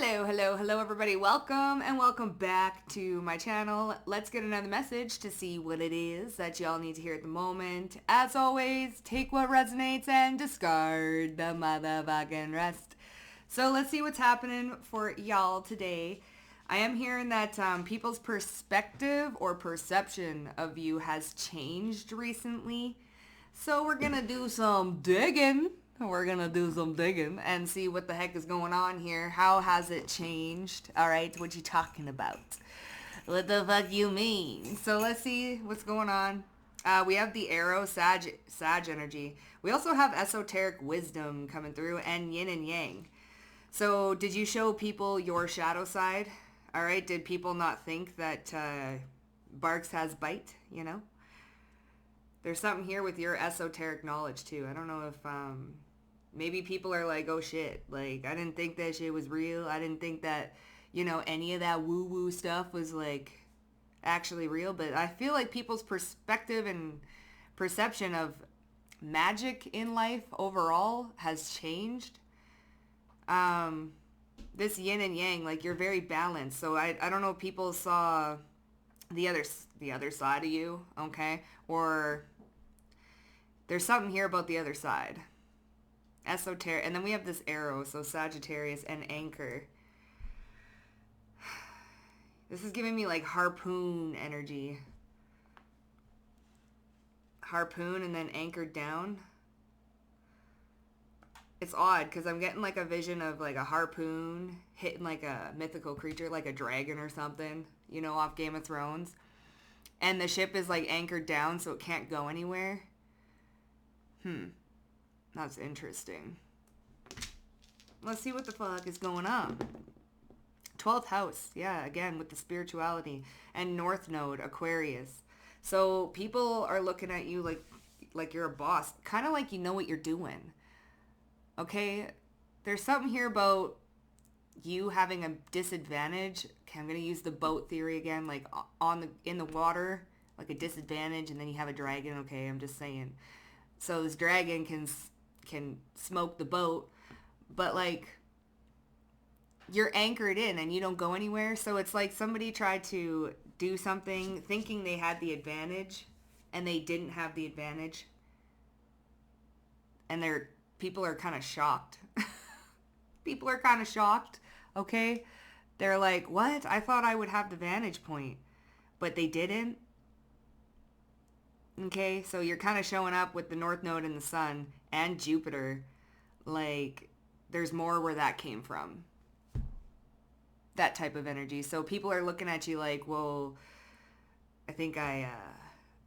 Hello, everybody. Welcome and welcome back to my channel. Let's get another message to see what it is that y'all need to hear at the moment. As always, take what resonates and discard the motherfucking rest. So let's see what's happening for y'all today. I am hearing that people's perspective or perception of you has changed recently. So we're going to do some digging. And see what the heck is going on here. How has it changed? All right, what you talking about? What the fuck you mean? So let's see what's going on. We have the arrow, Sag energy. We also have esoteric wisdom coming through and yin and yang. So did you show people your shadow side? All right, did people not think that Barks has bite, you know? There's something here with your esoteric knowledge too. I don't know if maybe people are like, oh shit, like I didn't think that shit was real. I didn't think that, you know, any of that woo-woo stuff was like actually real. But I feel like people's perspective and perception of magic in life overall has changed. This yin and yang, like you're very balanced. So I don't know if people saw the other side of you, okay? Or there's something here about the other side. Esoteric. And then we have this arrow, so Sagittarius and anchor. This is giving me like harpoon energy. Harpoon and then anchored down. It's odd because I'm getting like a vision of like a harpoon hitting like a mythical creature, like a dragon or something, you know, off Game of Thrones. And the ship is like anchored down so it can't go anywhere. That's interesting. Let's see what the fuck is going on. 12th house. Yeah, again, with the spirituality. And North Node, Aquarius. So people are looking at you like you're a boss. Kind of like you know what you're doing. Okay? There's something here about you having a disadvantage. Okay, I'm going to use the boat theory again. Like in the water, like a disadvantage. And then you have a dragon. Okay, I'm just saying. So this dragon can smoke the boat, but like you're anchored in and you don't go anywhere. So it's like somebody tried to do something thinking they had the advantage and they didn't have the advantage. And people are kind of shocked. People are kind of shocked. Okay. They're like, what? I thought I would have the vantage point, but they didn't. Okay, so you're kind of showing up with the North Node and the Sun and Jupiter. Like, there's more where that came from. That type of energy. So people are looking at you like, well, I think I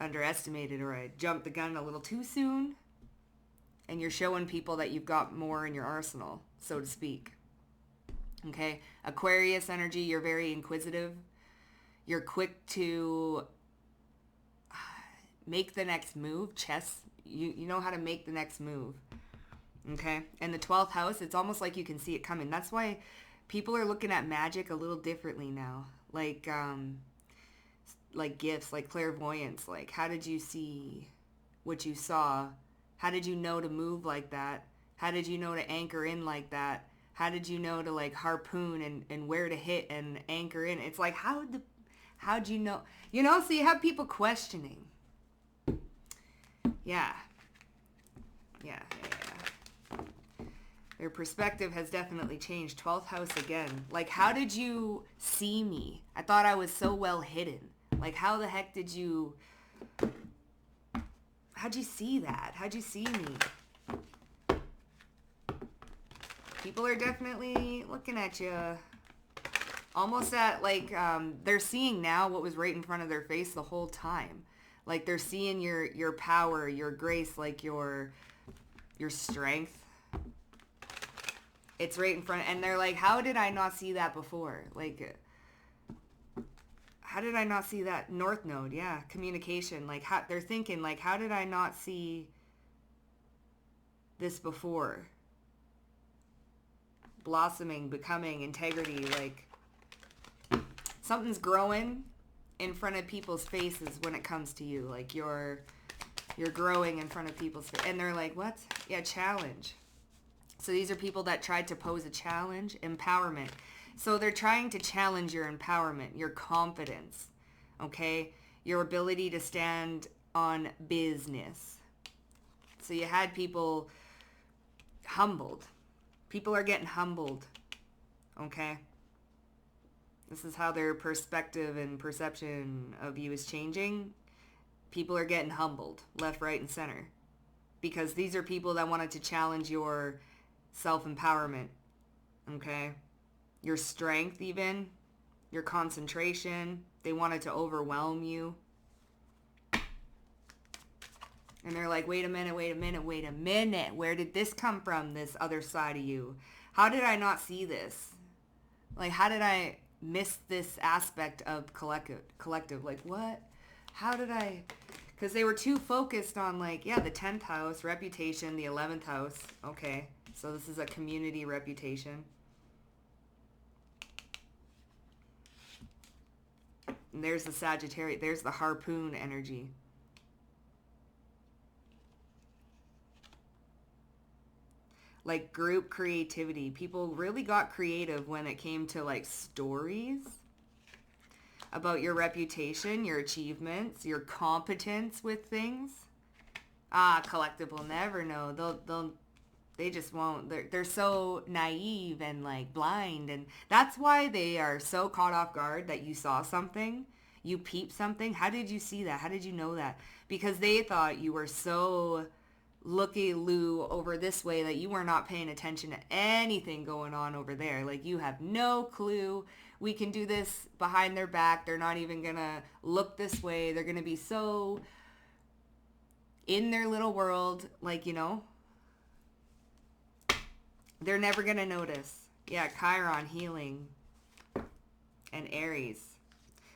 underestimated or I jumped the gun a little too soon. And you're showing people that you've got more in your arsenal, so to speak. Okay, Aquarius energy, you're very inquisitive. You're quick to make the next move. Chess, you know how to make the next move. Okay, and the 12th house, it's almost like you can see it coming. That's why people are looking at magic a little differently now. Like gifts, like clairvoyance. Like, how did you see what you saw? How did you know to move like that? How did you know to anchor in like that? How did you know to like harpoon and where to hit and anchor in? It's like, how'd you know? You know, so you have people questioning. Yeah. Their perspective has definitely changed. 12th house again. Like, how did you see me? I thought I was so well hidden. Like, how the heck how'd you see that? How'd you see me? People are definitely looking at you. Almost at, like, they're seeing now what was right in front of their face the whole time. Like, they're seeing your power, your grace, like your strength. It's right in front. And they're like, how did I not see that before? Like, how did I not see that? North Node, yeah. Communication. Like, they're thinking, like, how did I not see this before? Blossoming, becoming, integrity. Like, something's growing in front of people's faces when it comes to you. Like, you're growing in front of people's faces. And they're like, what? Yeah, challenge. So these are people that tried to pose a challenge. Empowerment. So they're trying to challenge your empowerment, your confidence, okay? Your ability to stand on business. So you had people humbled. People are getting humbled, okay? This is how their perspective and perception of you is changing. People are getting humbled, left, right, and center. Because these are people that wanted to challenge your self-empowerment, okay? Your strength even, your concentration. They wanted to overwhelm you. And they're like, wait a minute. Where did this come from, this other side of you? How did I not see this? Like, how did I miss this aspect of collective? Like, what? How did I... Because they were too focused on, like, yeah, the 10th house, reputation, the 11th house. Okay, so this is a community reputation. And there's the Sagittarius. There's the harpoon energy. Like group creativity. People really got creative when it came to like stories about your reputation, your achievements, your competence with things. Collective will never know. They just won't. They're so naive and like blind, and that's why they are so caught off guard that you saw something, you peeped something. How did you see that? How did you know that? Because they thought you were so looky-loo over this way that you were not paying attention to anything going on over there. Like, you have no clue. We can do this behind their back. They're not even gonna look this way. They're gonna be so in their little world, like, you know, they're never gonna notice. Yeah, Chiron, healing, and Aries.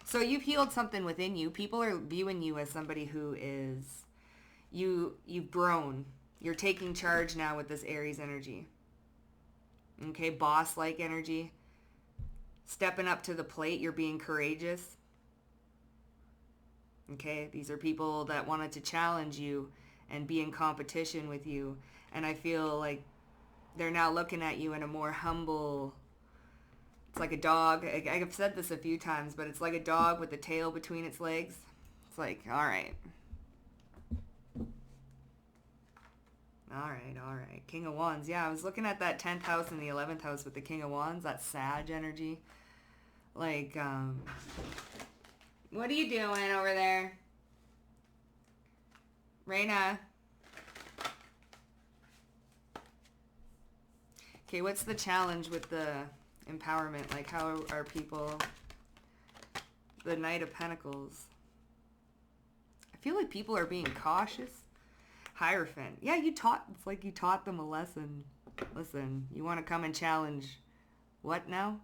So you've healed something within you. People are viewing you as somebody who is... You've grown. You're taking charge now with this Aries energy. Okay, boss-like energy. Stepping up to the plate. You're being courageous. Okay, these are people that wanted to challenge you and be in competition with you. And I feel like they're now looking at you in a more humble... It's like a dog. I've said this a few times, but it's like a dog with the tail between its legs. It's like, all right. All right. King of Wands. Yeah, I was looking at that 10th house and the 11th house with the King of Wands. That Sag energy. Like, what are you doing over there? Reina. Okay, what's the challenge with the empowerment? Like, how are people... The Knight of Pentacles. I feel like people are being cautious. Hierophant. Yeah, it's like you taught them a lesson. Listen, you want to come and challenge what now?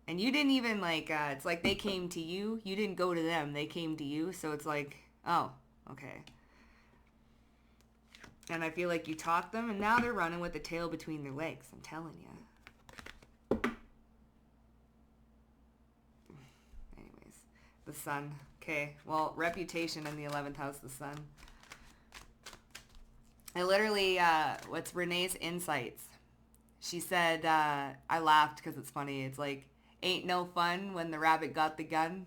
And you didn't even like, it's like they came to you. You didn't go to them. They came to you. So it's like, oh, okay. And I feel like you taught them, and now they're running with the tail between their legs. I'm telling you. Anyways, the Sun. Okay, well, reputation in the 11th house, the Sun. I literally, what's Renee's insights? She said, I laughed because it's funny. It's like, ain't no fun when the rabbit got the gun.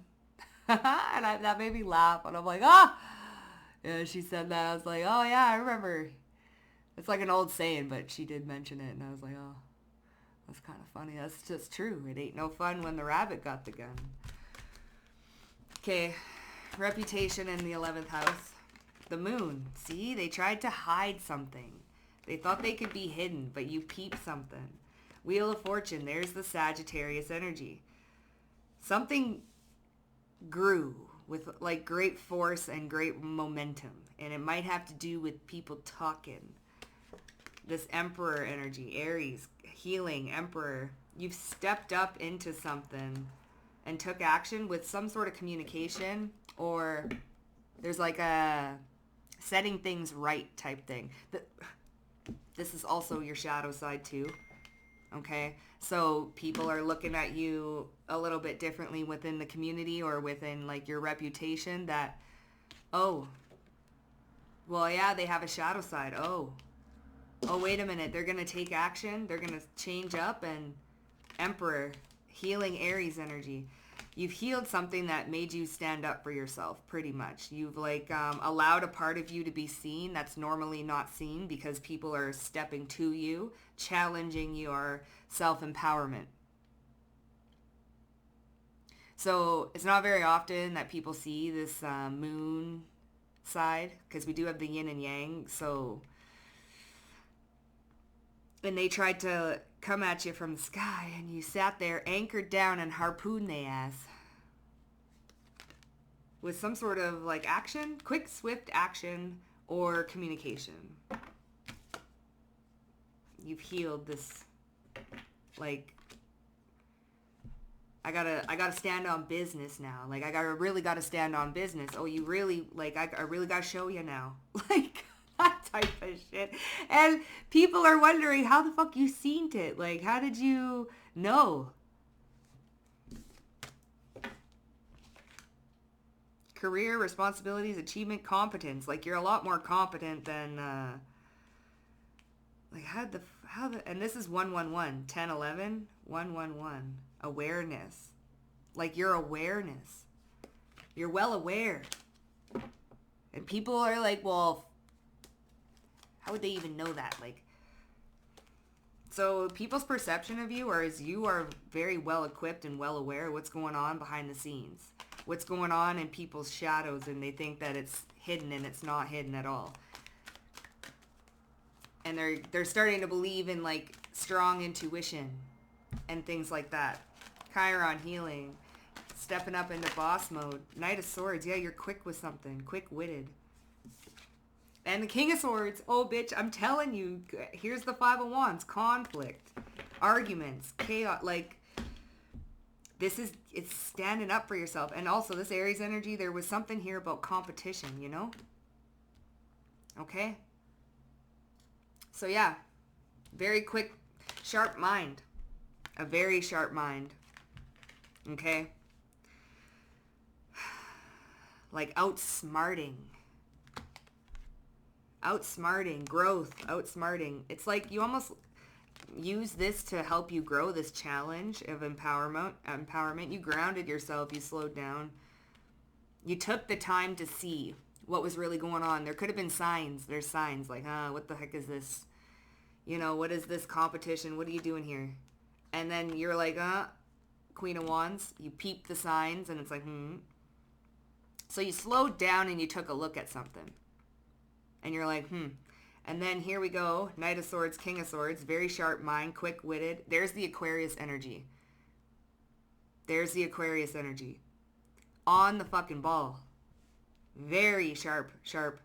And that made me laugh. And I'm like, ah! Yeah, she said that. I was like, oh, yeah, I remember. It's like an old saying, but she did mention it. And I was like, oh, that's kind of funny. That's just true. It ain't no fun when the rabbit got the gun. Okay, reputation in the 11th house. The Moon. See, they tried to hide something. They thought they could be hidden, but you peeped something. Wheel of Fortune. There's the Sagittarius energy. Something grew with like great force and great momentum. And it might have to do with people talking. This Emperor energy. Aries. Healing. Emperor. You've stepped up into something and took action with some sort of communication, or there's like a setting things right type thing. This is also your shadow side too. Okay, so people are looking at you a little bit differently within the community or within like your reputation that, oh, well, yeah, they have a shadow side. Oh, wait a minute. They're going to take action. They're going to change up and Emperor, healing Aries energy. You've healed something that made you stand up for yourself, pretty much. You've like allowed a part of you to be seen that's normally not seen because people are stepping to you, challenging your self-empowerment. So it's not very often that people see this moon side, because we do have the yin and yang. So, and they tried to come at you from the sky, and you sat there anchored down and harpooned their ass with some sort of like action, quick, swift action or communication. You've healed this, like, I gotta stand on business now. Like, really gotta stand on business. Oh, you really, like, I really gotta show you now. Like, that type of shit. And people are wondering how the fuck you seen it. Like, how did you know? Career, responsibilities, achievement, competence. Like, you're a lot more competent than, like, and this is 111, 10, 11, 111. Awareness. Like, your awareness. You're well aware. And people are like, well, how would they even know that? Like, so people's perception of you are very well equipped and well aware of what's going on behind the scenes. What's going on in people's shadows, and they think that it's hidden, and it's not hidden at all. And they're starting to believe in like strong intuition and things like that. Chiron healing, stepping up into boss mode. Knight of Swords, yeah, you're quick with something, quick-witted. And the King of Swords, oh bitch, I'm telling you, here's the Five of Wands, conflict, arguments, chaos, like, it's standing up for yourself. And also this Aries energy, there was something here about competition, you know? Okay? So yeah, very quick, sharp mind. A very sharp mind. Okay? Like outsmarting. Outsmarting, growth, outsmarting. It's like you almost use this to help you grow this challenge of empowerment. You grounded yourself, you slowed down. You took the time to see what was really going on. There could have been signs. There's signs like, what the heck is this? You know, what is this competition? What are you doing here? And then you're like, Queen of Wands. You peep the signs and it's like, So you slowed down and you took a look at something. And you're like, And then here we go. Knight of Swords, King of Swords. Very sharp mind, quick-witted. There's the Aquarius energy. There's the Aquarius energy. On the fucking ball. Very sharp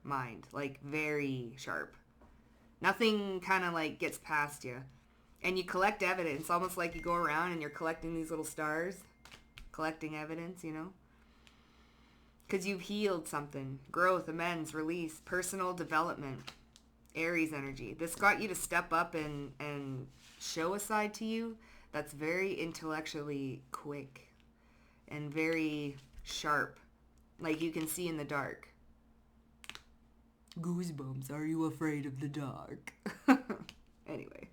mind. Like, very sharp. Nothing kind of like gets past you. And you collect evidence, almost like you go around and you're collecting these little stars. Collecting evidence, you know? Because you've healed something. Growth, amends, release, personal development. Aries energy. This got you to step up and show a side to you that's very intellectually quick and very sharp. Like you can see in the dark. Goosebumps, are you afraid of the dark? Anyway.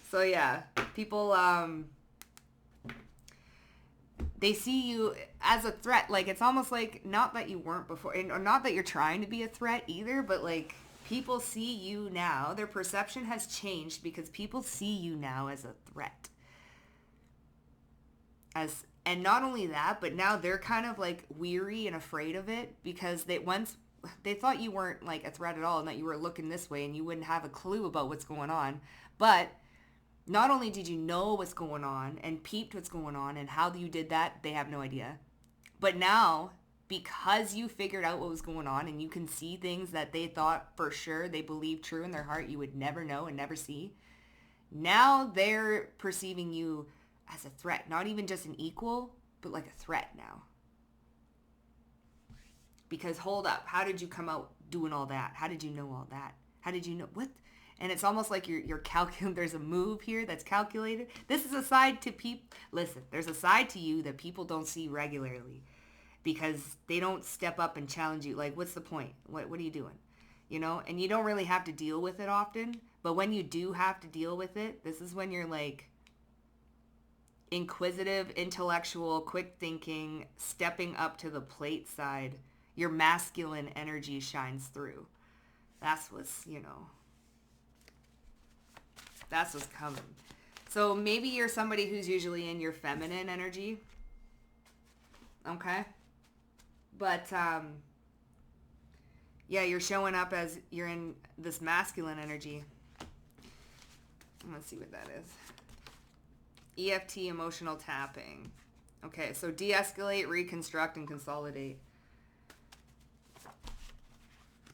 So yeah, people, they see you as a threat. Like, it's almost like, not that you weren't before, or not that you're trying to be a threat either, but like, people see you now. Their perception has changed because people see you now as a threat. And not only that, but now they're kind of like weary and afraid of it because they thought you weren't like a threat at all and that you were looking this way and you wouldn't have a clue about what's going on. But not only did you know what's going on and peeped what's going on and how you did that, they have no idea. But now, because you figured out what was going on and you can see things that they thought for sure they believed true in their heart you would never know and never see, now they're perceiving you as a threat. Not even just an equal, but like a threat now. Because hold up, how did you come out doing all that? How did you know all that? How did you know what? And it's almost like you're calculating. There's a move here that's calculated. This is a side to listen, there's a side to you that people don't see regularly because they don't step up and challenge you. Like, what's the point? What are you doing? You know, and you don't really have to deal with it often. But when you do have to deal with it, this is when you're like, inquisitive, intellectual, quick thinking, stepping up to the plate side. Your masculine energy shines through. That's what's, that's what's coming. So maybe you're somebody who's usually in your feminine energy. Okay? But, yeah, you're showing up as you're in this masculine energy. Let's see what that is. EFT, emotional tapping. Okay, so de-escalate, reconstruct, and consolidate.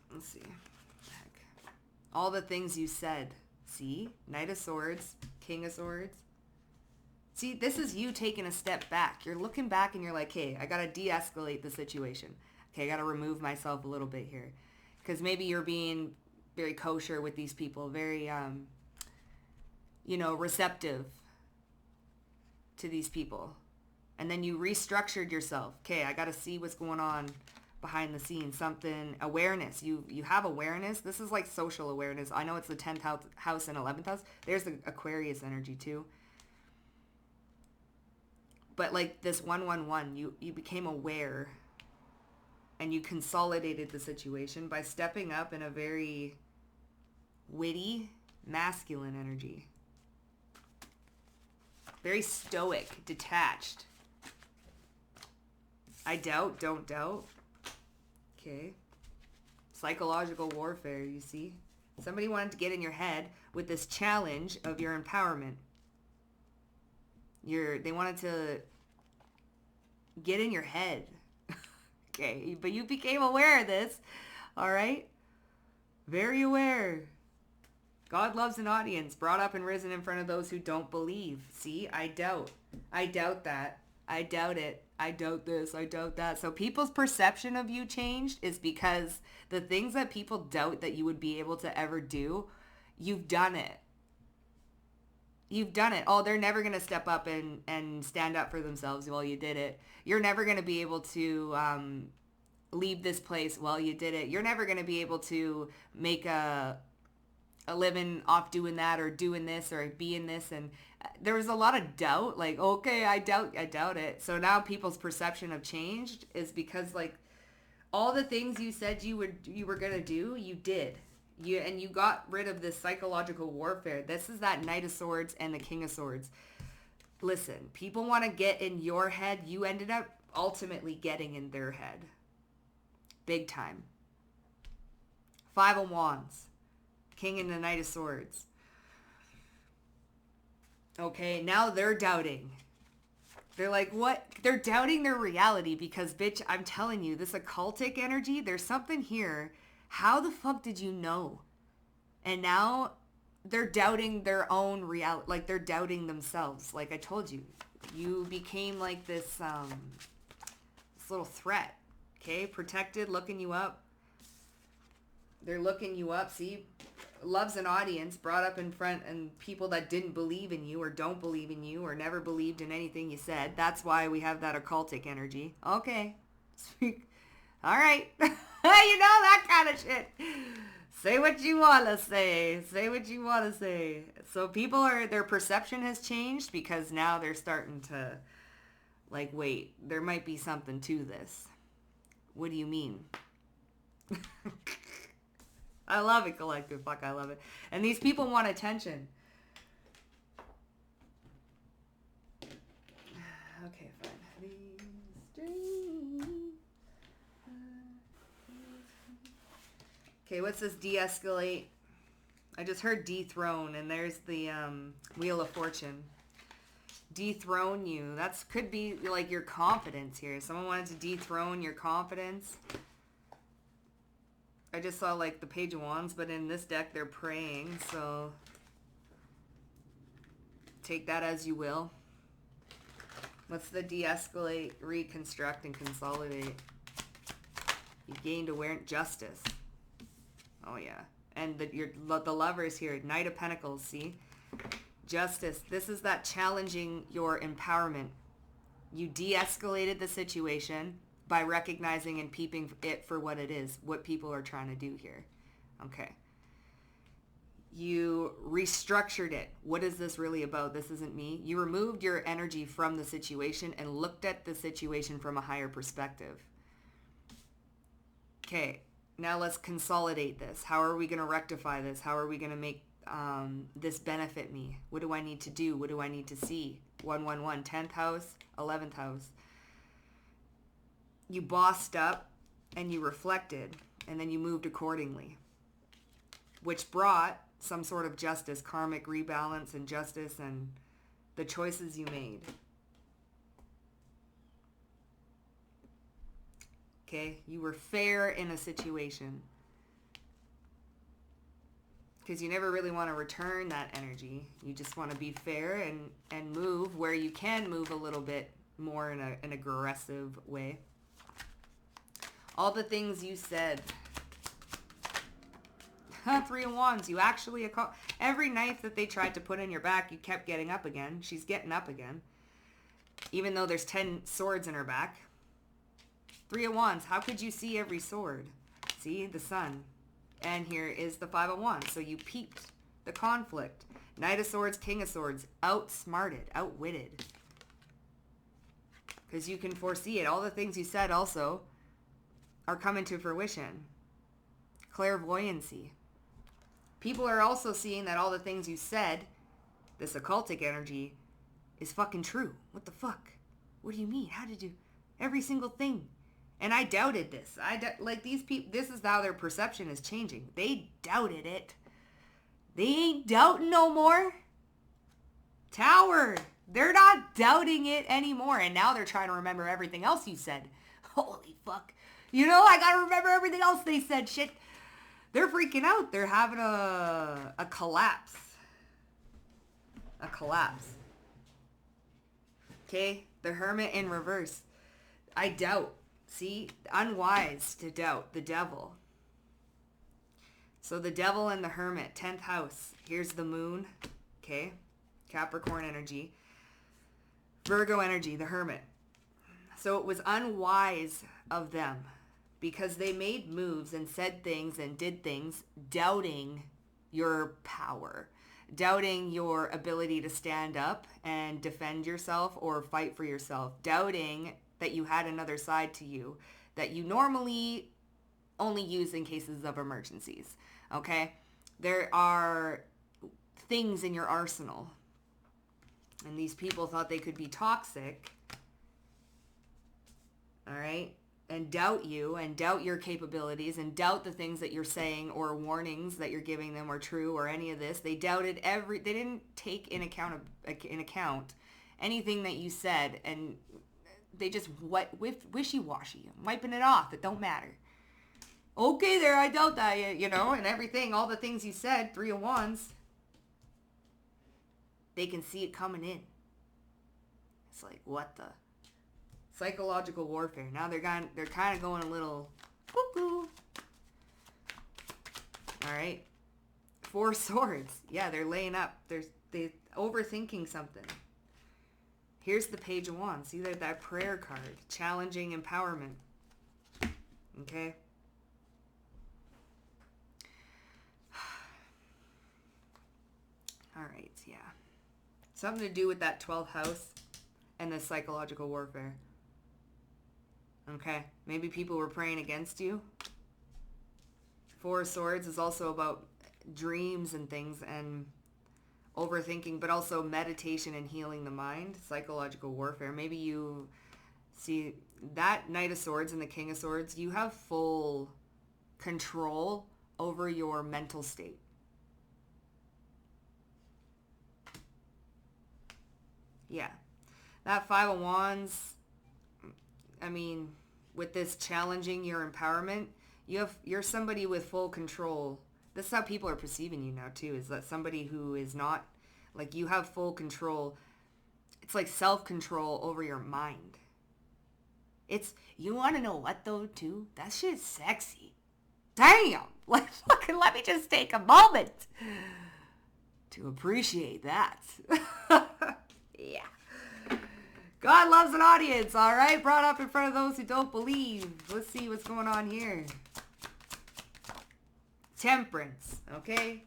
Let's see. Heck. All the things you said. See? Knight of Swords, King of Swords. See, this is you taking a step back. You're looking back and you're like, hey, I got to de-escalate the situation. Okay, I got to remove myself a little bit here. Because maybe you're being very kosher with these people, very, receptive to these people. And then you restructured yourself. Okay, I got to see what's going on behind the scenes. Something, awareness. You have awareness. This is like social awareness. I know it's the 10th house and 11th house. There's the Aquarius energy too. But like this 111, you became aware and you consolidated the situation by stepping up in a very witty, masculine energy. Very stoic, detached. I doubt, don't doubt. Okay. Psychological warfare, you see? Somebody wanted to get in your head with this challenge of your empowerment. They wanted to get in your head. Okay, but you became aware of this. All right? Very aware. God loves an audience, brought up and risen in front of those who don't believe. See, I doubt. I doubt that. I doubt it. I doubt this. I doubt that. So people's perception of you changed is because the things that people doubt that you would be able to ever do, you've done it. You've done it. Oh, they're never going to step up and stand up for themselves. Well, you did it. You're never going to be able to leave this place. Well, you did it. You're never going to be able to make a living off doing that or doing this or being this. And there was a lot of doubt. Like, okay, I doubt it. So now people's perception of changed is because like all the things you said you were going to do, you did. You got rid of this psychological warfare. This is that Knight of Swords and the King of Swords. Listen, people want to get in your head. You ended up ultimately getting in their head. Big time. Five of Wands. King and the Knight of Swords. Okay, now they're doubting. They're like, what? They're doubting their reality because, bitch, I'm telling you, this occultic energy, there's something here. How the fuck did you know? And now they're doubting their own reality. Like, they're doubting themselves. Like I told you, you became like this little threat. Okay, protected, looking you up. They're looking you up. See, loves an audience, brought up in front, and people that didn't believe in you or don't believe in you or never believed in anything you said. That's why we have that occultic energy. Okay. All right. You know, that kind of shit. Say what you want to say. Say what you want to say. So people their perception has changed because now they're starting to, like, wait, there might be something to this. What do you mean? I love it, collective. Fuck, I love it. And these people want attention. Okay, fine. Okay, what's this de-escalate? I just heard dethrone, and there's the Wheel of Fortune. Dethrone you. That could be like your confidence here. Someone wanted to dethrone your confidence. I just saw like the Page of Wands, but in this deck they're praying, so take that as you will. What's the de-escalate, reconstruct, and consolidate? You gained awareness, justice. Oh yeah, and the lovers here, Knight of Pentacles. See, justice. This is that challenging your empowerment. You de-escalated the situation by recognizing and peeping it for what it is, what people are trying to do here. Okay. You restructured it. What is this really about? This isn't me. You removed your energy from the situation and looked at the situation from a higher perspective. Okay, now let's consolidate this. How are we going to rectify this? How are we going to make this benefit me? What do I need to do? What do I need to see? 111, 10th house, 11th house. You bossed up and you reflected, and then you moved accordingly, which brought some sort of justice, karmic rebalance and justice and the choices you made. Okay, you were fair in a situation. Because you never really want to return that energy. You just want to be fair and move where you can move a little bit more in an aggressive way. All the things you said. 3 of Wands. You actually, every knife that they tried to put in your back, you kept getting up again. She's getting up again. Even though there's 10 swords in her back. 3 of Wands. How could you see every sword? See, the sun. And here is the 5 of Wands. So you peeped the conflict. Knight of Swords, King of Swords. Outsmarted, outwitted. Because you can foresee it. All the things you said also are coming to fruition. Clairvoyancy. People are also seeing that all the things you said, this occultic energy, is fucking true. What the fuck? What do you mean? How did you? Every single thing. And I doubted this. Like these people, this is how their perception is changing. They doubted it. They ain't doubting no more. Tower. They're not doubting it anymore. And now they're trying to remember everything else you said. Holy fuck. You know, I gotta remember everything else they said. Shit. They're freaking out. They're having a collapse. A collapse. Okay? The Hermit in reverse. I doubt. See? Unwise to doubt. The Devil. So the Devil and the Hermit. 10th house. Here's the Moon. Okay? Capricorn energy. Virgo energy. The Hermit. So it was unwise of them. Because they made moves and said things and did things doubting your power, doubting your ability to stand up and defend yourself or fight for yourself, doubting that you had another side to you that you normally only use in cases of emergencies, okay? There are things in your arsenal, and these people thought they could be toxic, all right? And doubt you and doubt your capabilities and doubt the things that you're saying or warnings that you're giving them are true or any of this. They doubted they didn't take in account anything that you said, and they just wishy-washy, wiping it off. It don't matter. Okay, there, I doubt that, you know, and everything, all the things you said, 3 of Wands, they can see it coming in. It's like, what the? Psychological warfare. Now they're kind of going a little cuckoo. All right. 4 swords. Yeah, they're laying up. They overthinking something. Here's the Page of Wands. See that prayer card. Challenging empowerment. Okay. All right. Yeah. Something to do with that 12th house and the psychological warfare. Okay, maybe people were praying against you. 4 of Swords is also about dreams and things and overthinking, but also meditation and healing the mind, psychological warfare. Maybe you see that Knight of Swords and the King of Swords, you have full control over your mental state. Yeah, that 5 of Wands, I mean, with this challenging your empowerment, you're somebody with full control. This is how people are perceiving you now too, is that somebody who is not, like, you have full control. It's like self-control over your mind. It's, you want to know what though too? That shit's sexy. Damn! Like, fucking let me just take a moment to appreciate that. Yeah. God loves an audience, all right? Brought up in front of those who don't believe. Let's see what's going on here. Temperance, okay?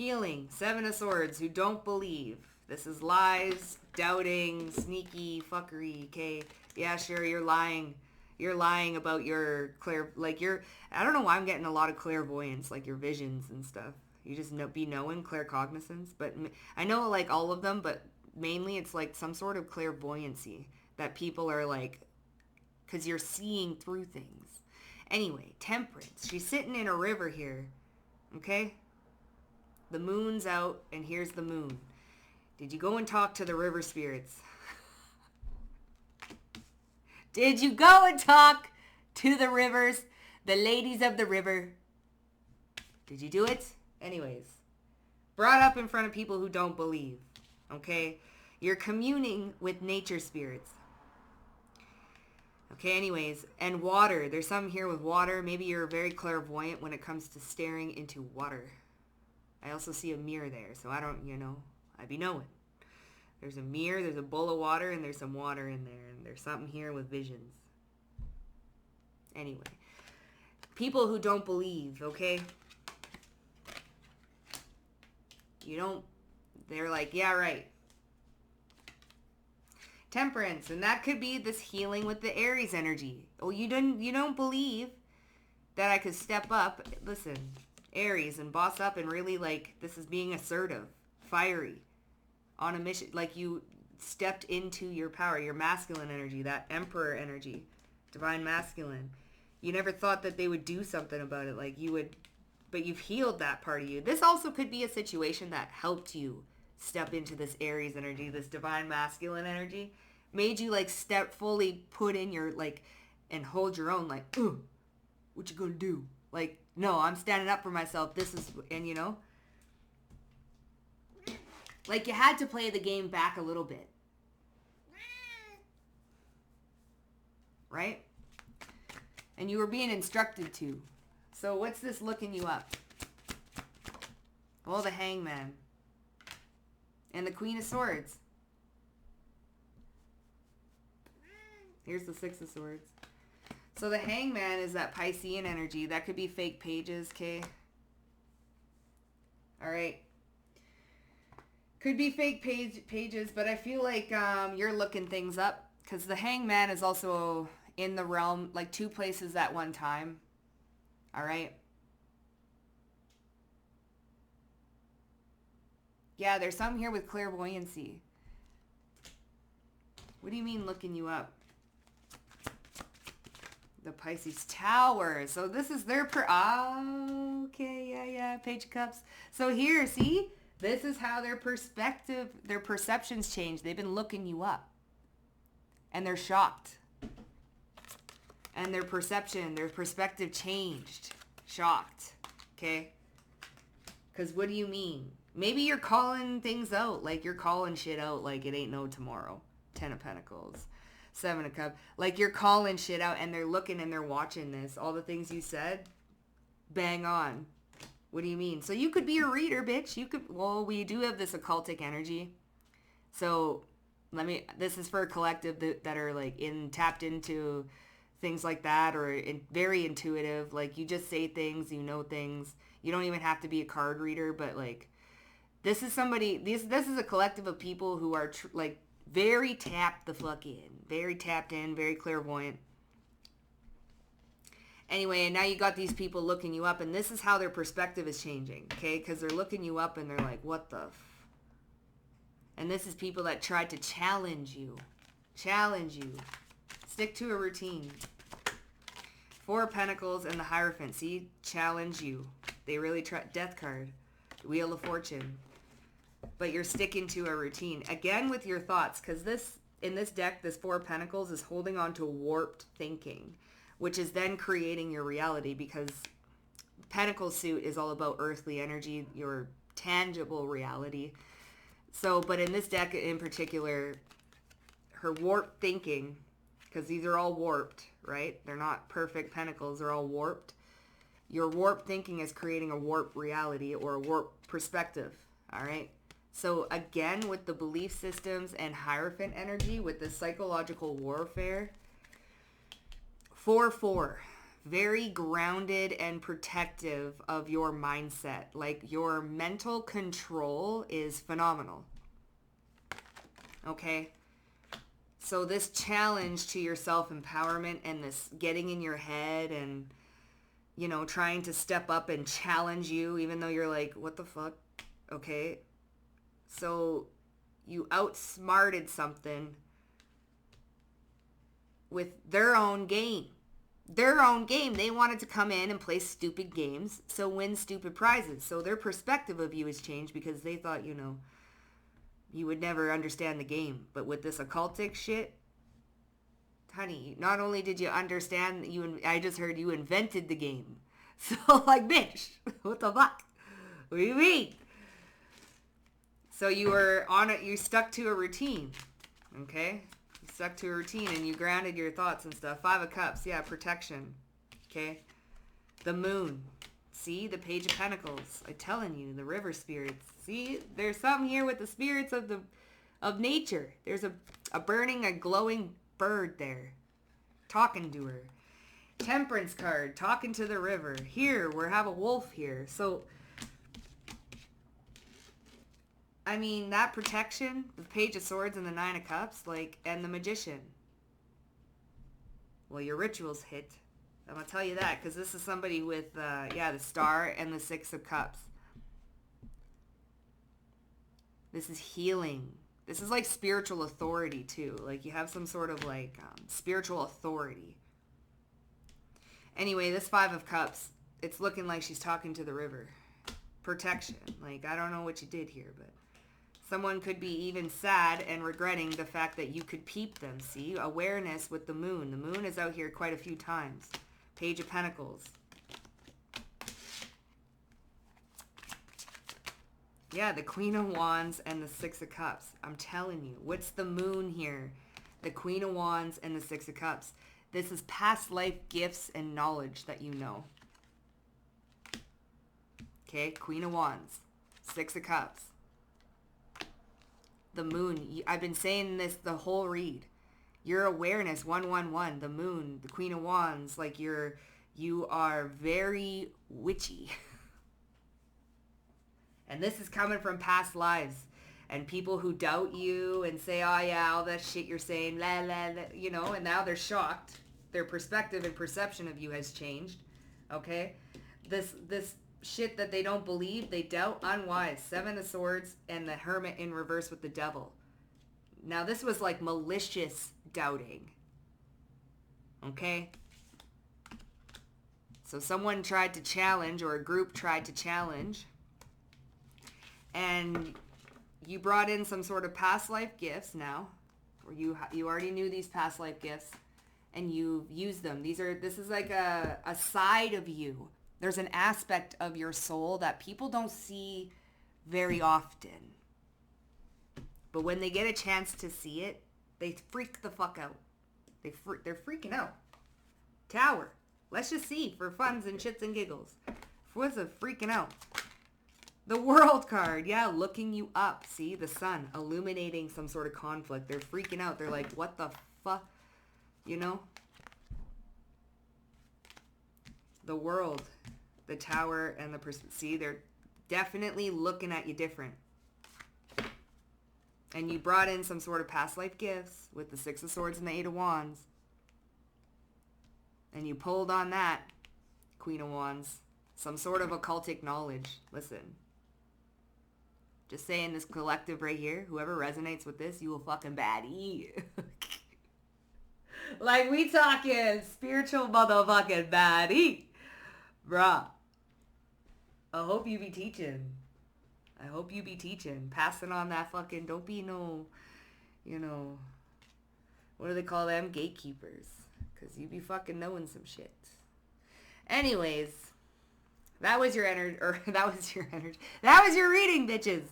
Healing. 7 of Swords, who don't believe. This is lies, doubting, sneaky fuckery, okay? Yeah, sure, you're lying. You're lying about your I don't know why I'm getting a lot of clairvoyance, like your visions and stuff. You just be knowing, claircognizance. But I know like all of them, but mainly it's like some sort of clairvoyancy that people are like, because you're seeing through things. Anyway, Temperance. She's sitting in a river here, okay? The moon's out, and here's the moon. Did you go and talk to the river spirits? Did you go and talk to the rivers, the ladies of the river? Did you do it? Anyways, brought up in front of people who don't believe, okay? You're communing with nature spirits. Okay, anyways, and water. There's something here with water. Maybe you're very clairvoyant when it comes to staring into water. I also see a mirror there, so I don't, I be knowing. There's a mirror, there's a bowl of water, and there's some water in there, and there's something here with visions. Anyway, people who don't believe, okay? They're like, yeah, right. Temperance, and that could be this healing with the Aries energy. Oh, you don't believe that I could step up, listen, Aries, and boss up and really like, this is being assertive, fiery, on a mission, like you stepped into your power, your masculine energy, that emperor energy, divine masculine. You never thought that they would do something about it, like you would, but you've healed that part of you. This also could be a situation that helped you step into this Aries energy, this divine masculine energy, made you like step fully put in your like, and hold your own, like, what you gonna do? Like, no, I'm standing up for myself. This is, and like you had to play the game back a little bit. Right? And you were being instructed to. So what's this looking you up? Well, the Hangman. And the Queen of Swords. Here's the 6 of Swords. So the Hangman is that Piscean energy. That could be fake pages, okay? All right. Could be fake pages, but I feel like you're looking things up. Because the Hangman is also in the realm, like 2 places at one time. All right? Yeah, there's some here with clairvoyancy. What do you mean looking you up? The Pisces Tower. So this is their okay, yeah, Page of Cups. So here, see? This is how their perspective, their perceptions change. They've been looking you up. And they're shocked. And their perception, their perspective changed. Shocked. Okay? Because what do you mean? Maybe you're calling things out. Like you're calling shit out like it ain't no tomorrow. 10 of Pentacles. 7 of Cups. Like you're calling shit out and they're looking and they're watching this. All the things you said, bang on. What do you mean? So you could be a reader, bitch. You could, well, we do have this occultic energy. So this is for a collective that are like tapped into things like that, or very intuitive. Like you just say things, you know things. You don't even have to be a card reader, but like this is somebody, this is a collective of people who are like very tapped the fuck in. Very tapped in, very clairvoyant. Anyway, and now you got these people looking you up, and this is how their perspective is changing, okay? Because they're looking you up, and they're like, what the And this is people that tried to challenge you. Challenge you. Stick to a routine. 4 of Pentacles and the Hierophant. See? Challenge you. They really try. Death card. Wheel of Fortune. But you're sticking to a routine. Again with your thoughts, because in this deck, this 4 of Pentacles is holding on to warped thinking, which is then creating your reality, because Pentacle suit is all about earthly energy, your tangible reality. So, but in this deck in particular, her warped thinking, because these are all warped, right? They're not perfect pentacles, they're all warped. Your warped thinking is creating a warped reality or a warped perspective, all right? So again, with the belief systems and Hierophant energy, with the psychological warfare, 4-4, very grounded and protective of your mindset. Like, your mental control is phenomenal. Okay? So this challenge to your self-empowerment and this getting in your head and, you know, trying to step up and challenge you, even though you're like, what the fuck? Okay? So you outsmarted something with their own game. Their own game. They wanted to come in and play stupid games, so win stupid prizes. So their perspective of you has changed because they thought, you know, you would never understand the game. But with this occultic shit, honey, not only did you understand, I just heard you invented the game. So, like, bitch, what the fuck? What do you mean? So you were on it, you stuck to a routine, okay? Stuck to a routine and you grounded your thoughts and stuff. 5 of Cups, yeah, protection. Okay. The Moon. See, the Page of Pentacles. I'm telling you, the river spirits. See, there's something here with the spirits of nature. There's a burning, a glowing bird there. Talking to her. Temperance card, talking to the river. Here, we have a wolf here. So, I mean, that protection, the Page of Swords and the 9 of Cups, like, and the Magician. Well, your rituals hit. I'm going to tell you that, because this is somebody with, the Star and the 6 of Cups. This is healing. This is like spiritual authority, too. Like, you have some sort of, like, spiritual authority. Anyway, this 5 of Cups, it's looking like she's talking to the river. Protection. Like, I don't know what you did here, but someone could be even sad and regretting the fact that you could peep them. See? Awareness with the Moon. The Moon is out here quite a few times. Page of Pentacles. Yeah, the Queen of Wands and the 6 of Cups. I'm telling you. What's the Moon here? The Queen of Wands and the 6 of Cups. This is past life gifts and knowledge that you know. Okay, Queen of Wands. 6 of Cups. The Moon. I've been saying this the whole read. Your awareness, 111, the Moon, the Queen of Wands, like you are very witchy. And this is coming from past lives. And people who doubt you and say, oh yeah, all that shit you're saying, la la la, you know, and now they're shocked. Their perspective and perception of you has changed. Okay? This shit that they don't believe, they doubt, unwise. 7 of Swords and the Hermit in reverse with the Devil. Now this was like malicious doubting. Okay? So someone tried to challenge, or a group tried to challenge, and you brought in some sort of past life gifts now, or you already knew these past life gifts, and you've used them. This is like a side of you. There's an aspect of your soul that people don't see very often. But when they get a chance to see it, they freak the fuck out. They're freaking out. Tower. Let's just see for funs and shits and giggles. What's a freaking out? The World card. Yeah, looking you up. See, the sun illuminating some sort of conflict. They're freaking out. They're like, what the fuck? You know? The World. The Tower and the see, they're definitely looking at you different. And you brought in some sort of past life gifts with the 6 of Swords and the 8 of Wands. And you pulled on that, Queen of Wands. Some sort of occultic knowledge. Listen. Just saying, this collective right here, whoever resonates with this, you will fucking baddie. Like, we talking spiritual motherfucking baddie. Bruh. I hope you be teaching. I hope you be teaching. Passing on that fucking, don't be no, you know, what do they call them? Gatekeepers. Because you be fucking knowing some shit. Anyways, that was your energy, that was your reading, bitches.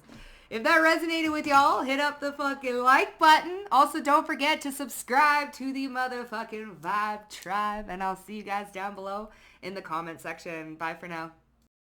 If that resonated with y'all, hit up the fucking like button. Also, don't forget to subscribe to the motherfucking Vibe Tribe. And I'll see you guys down below in the comment section. Bye for now.